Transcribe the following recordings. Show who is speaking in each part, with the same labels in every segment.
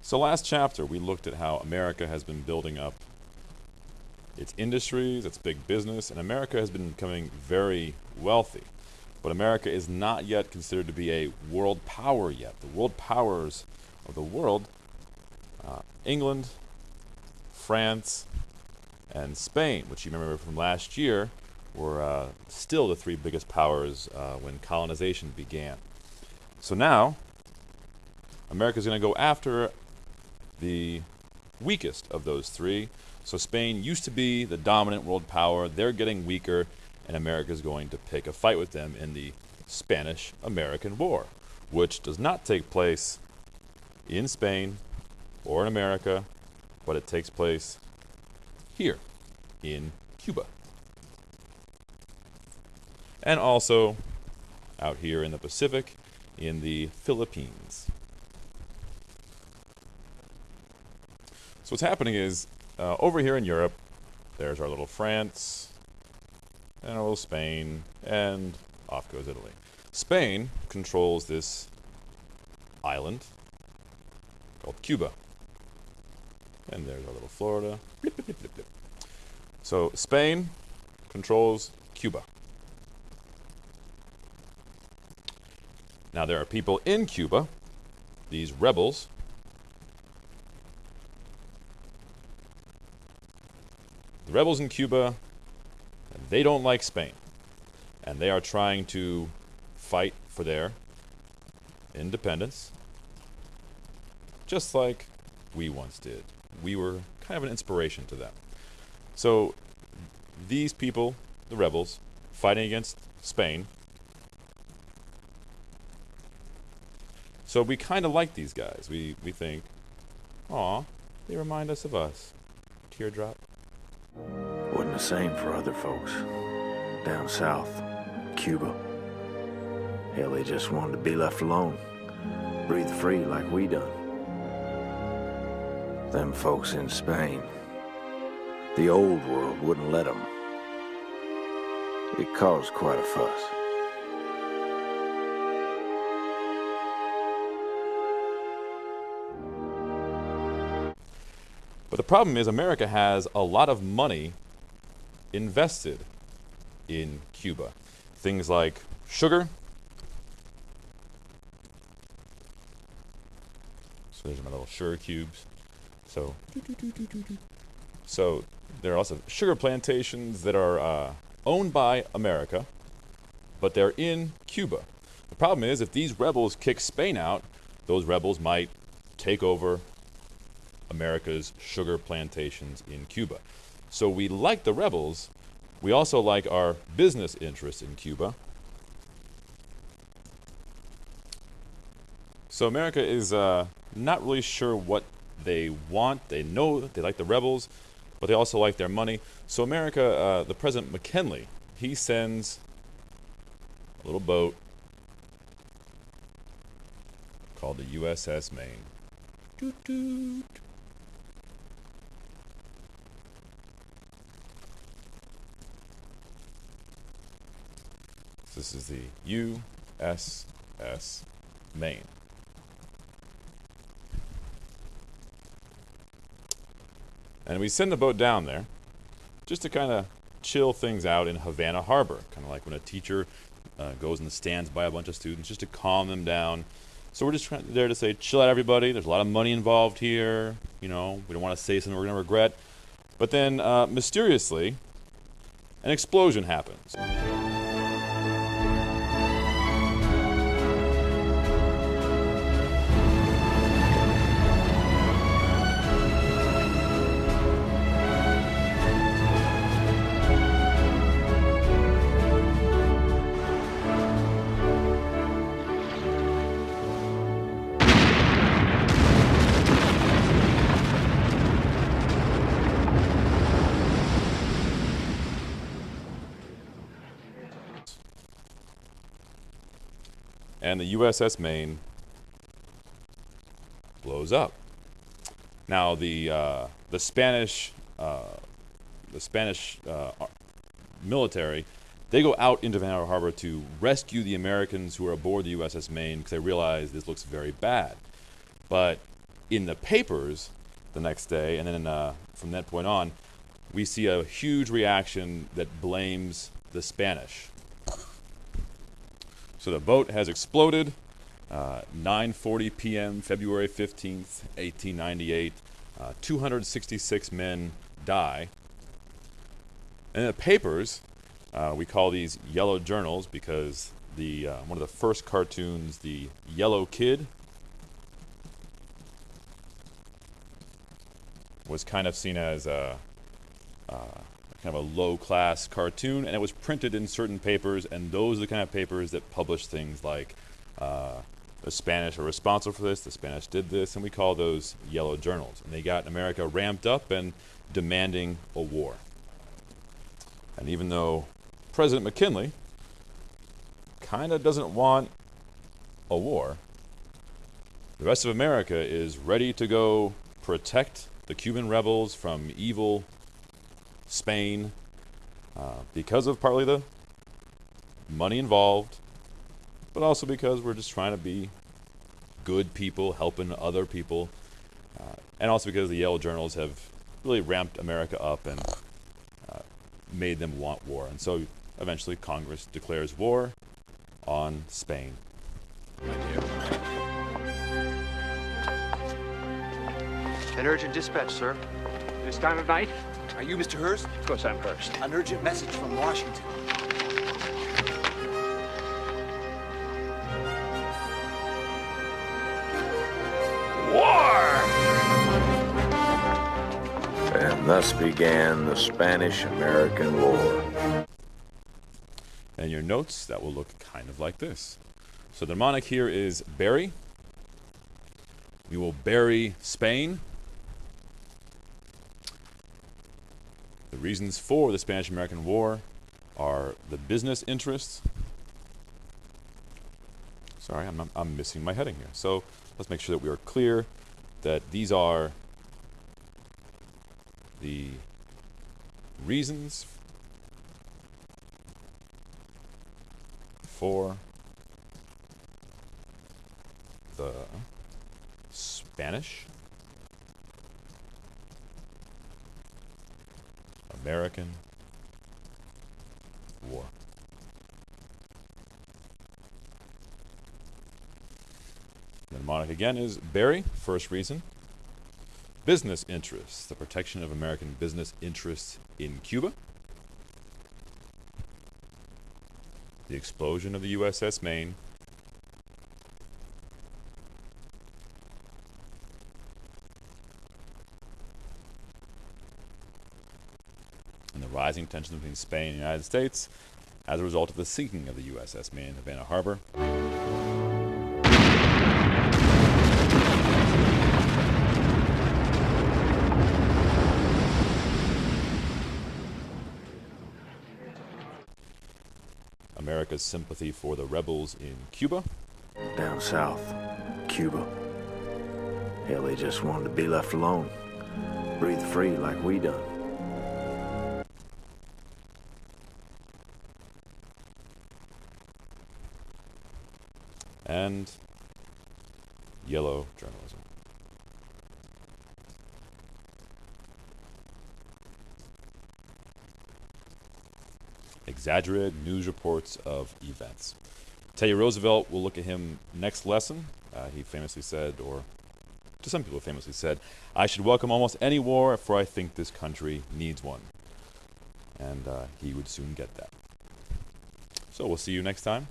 Speaker 1: So last chapter, we looked at how America has been building up its industries, its big business, and America has been becoming very wealthy. But America is not yet considered to be a world power yet. The world powers of the world, England, France, and Spain, which you remember from last year, were still the three biggest powers when colonization began. So now, America's going to go after the weakest of those three. So Spain used to be the dominant world power. They're getting weaker, and America's going to pick a fight with them in the Spanish-American War, which does not take place in Spain or in America, but it takes place here in Cuba. And also out here in the Pacific, in the Philippines. So what's happening is, over here in Europe, there's our little France, and our little Spain, and off goes Italy. Spain controls this island called Cuba. And there's our little Florida. Blip, blip, blip, blip, blip. So Spain controls Cuba. Now there are people in Cuba, these rebels, the rebels in Cuba, they don't like Spain, and they are trying to fight for their independence, just like we once did. We were kind of an inspiration to them. So these people, the rebels, fighting against Spain. So we kind of like these guys. We think, aw, they remind us of us. Teardrop.
Speaker 2: Wasn't the same for other folks down south, Cuba. Hell, they just wanted to be left alone, breathe free like we done. Them folks in Spain, the old world wouldn't let them. It caused quite a fuss.
Speaker 1: But the problem is America has a lot of money invested in Cuba. Things like sugar. So there's my little sugar cubes. So there are also sugar plantations that are owned by America, but they're in Cuba. The problem is if these rebels kick Spain out, those rebels might take over America's sugar plantations in Cuba. So we like the rebels. We also like our business interests in Cuba. So America is not really sure what they want. They know they like the rebels, but they also like their money. So America, the President McKinley, he sends a little boat called the USS Maine. Toot toot. This is the USS Maine. And we send the boat down there just to kind of chill things out in Havana Harbor, kind of like when a teacher goes and stands by a bunch of students just to calm them down. So we're just there to say, chill out, everybody. There's a lot of money involved here. You know, we don't want to say something we're going to regret. But then, mysteriously, an explosion happens. And the USS Maine blows up. Now the Spanish military, they go out into Havana Harbor to rescue the Americans who are aboard the USS Maine because they realize this looks very bad. But in the papers the next day, and then from that point on, we see a huge reaction that blames the Spanish. So the boat has exploded, 9:40 p.m., February 15th, 1898. 266 men die. And in the papers, we call these yellow journals because one of the first cartoons, the Yellow Kid, was kind of seen as a kind of a low-class cartoon, and it was printed in certain papers, and those are the kind of papers that publish things like the Spanish are responsible for this, the Spanish did this, and we call those yellow journals. And they got America ramped up and demanding a war. And even though President McKinley kind of doesn't want a war, the rest of America is ready to go protect the Cuban rebels from evil Spain because of partly the money involved, but also because we're just trying to be good people, helping other people, and also because the yellow journals have really ramped America up and made them want war. And so eventually Congress declares war on Spain.
Speaker 3: An urgent dispatch, sir.
Speaker 4: This time of night?
Speaker 3: Are you Mr. Hurst?
Speaker 4: Of course I'm Hurst.
Speaker 3: An urgent message from Washington.
Speaker 2: And thus began the Spanish-American War.
Speaker 1: And your notes, that will look kind of like this. So the mnemonic here is bury. We will bury Spain. The reasons for the Spanish-American War are the business interests. Sorry, I'm missing my heading here. So let's make sure that we are clear that these are the reasons for the Spanish American War. The mnemonic again is bury, first reason. Business interests, the protection of American business interests in Cuba. The explosion of the USS Maine. And the rising tensions between Spain and the United States as a result of the sinking of the USS Maine in Havana Harbor. America's sympathy for the rebels in Cuba.
Speaker 2: Down south, Cuba. Hell, they just wanted to be left alone. Breathe free like we done.
Speaker 1: And yellow journalism. Exaggerated news reports of events. Teddy Roosevelt, we'll look at him next lesson. He famously said, or to some people famously said, I should welcome almost any war, for I think this country needs one. And he would soon get that. So we'll see you next time.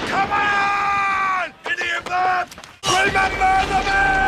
Speaker 5: Come on! In the event, remember the man!